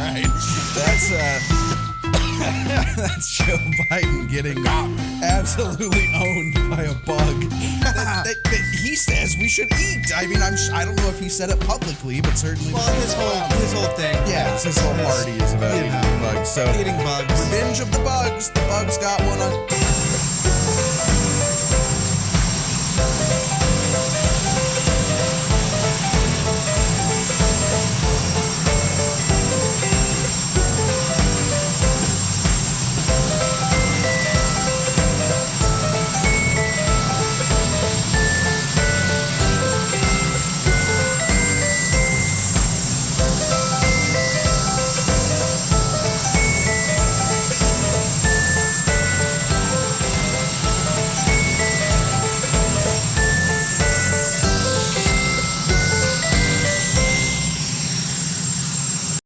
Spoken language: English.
right. That's Joe Biden getting absolutely owned by a bug that he says we should eat. I mean, I don't know if he said it publicly, but certainly. Well, his whole thing. Yeah, his whole party is about eating bugs. So eating bugs. Revenge of the bugs. The bugs got one on.